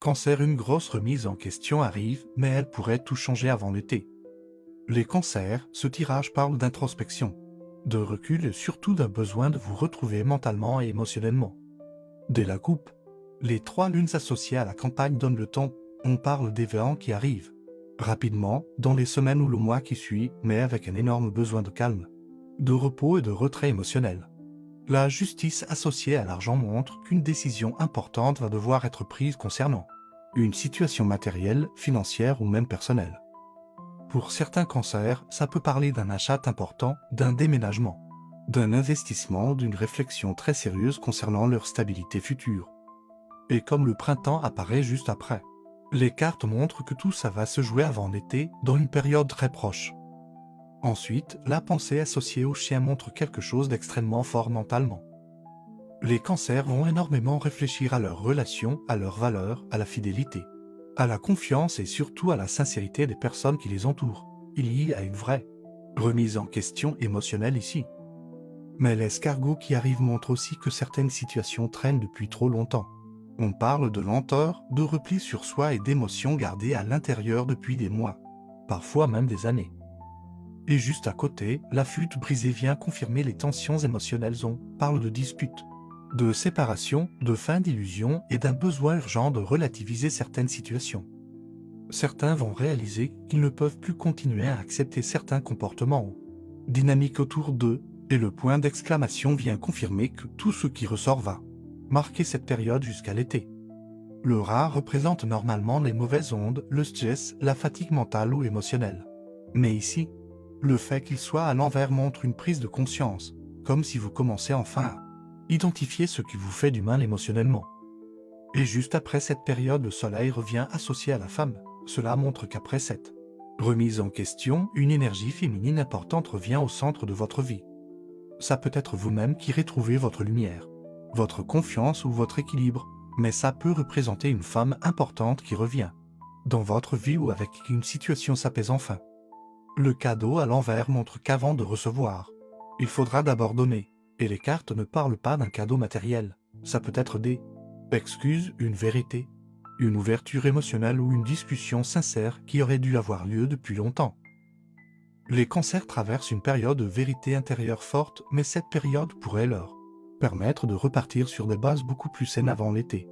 Cancer, une grosse remise en question arrive, mais elle pourrait tout changer avant l'été. Les cancers, ce tirage parle d'introspection, de recul et surtout d'un besoin de vous retrouver mentalement et émotionnellement. Dès la coupe, les trois lunes associées à la campagne donnent le ton, on parle d'événements qui arrivent. Rapidement, dans les semaines ou le mois qui suit, mais avec un énorme besoin de calme, de repos et de retrait émotionnel. La justice associée à l'argent montre qu'une décision importante va devoir être prise concernant une situation matérielle, financière ou même personnelle. Pour certains cancers, ça peut parler d'un achat important, d'un déménagement, d'un investissement, d'une réflexion très sérieuse concernant leur stabilité future. Et comme le printemps apparaît juste après, les cartes montrent que tout ça va se jouer avant l'été, dans une période très proche. Ensuite, la pensée associée au chien montre quelque chose d'extrêmement fort mentalement. Les cancers vont énormément réfléchir à leurs relations, à leurs valeurs, à la fidélité, à la confiance et surtout à la sincérité des personnes qui les entourent. Il y a une vraie remise en question émotionnelle ici. Mais l'escargot qui arrive montre aussi que certaines situations traînent depuis trop longtemps. On parle de lenteur, de repli sur soi et d'émotions gardées à l'intérieur depuis des mois, parfois même des années. Et juste à côté, la flûte brisée vient confirmer les tensions émotionnelles. On parle de disputes, de séparation, de fin d'illusion et d'un besoin urgent de relativiser certaines situations. Certains vont réaliser qu'ils ne peuvent plus continuer à accepter certains comportements dynamiques autour d'eux, et le point d'exclamation vient confirmer que tout ce qui ressort va marquer cette période jusqu'à l'été. Le rat représente normalement les mauvaises ondes, le stress, la fatigue mentale ou émotionnelle. Mais ici, le fait qu'il soit à l'envers montre une prise de conscience, comme si vous commencez enfin à identifier ce qui vous fait du mal émotionnellement. Et juste après cette période, le soleil revient associé à la femme. Cela montre qu'après cette remise en question, une énergie féminine importante revient au centre de votre vie. Ça peut être vous-même qui retrouvez votre lumière, votre confiance ou votre équilibre, mais ça peut représenter une femme importante qui revient dans votre vie ou avec qui une situation s'apaise enfin. Le cadeau à l'envers montre qu'avant de recevoir, il faudra d'abord donner, et les cartes ne parlent pas d'un cadeau matériel. Ça peut être des excuses, une vérité, une ouverture émotionnelle ou une discussion sincère qui aurait dû avoir lieu depuis longtemps. Les cancers traversent une période de vérité intérieure forte, mais cette période pourrait leur permettre de repartir sur des bases beaucoup plus saines avant l'été.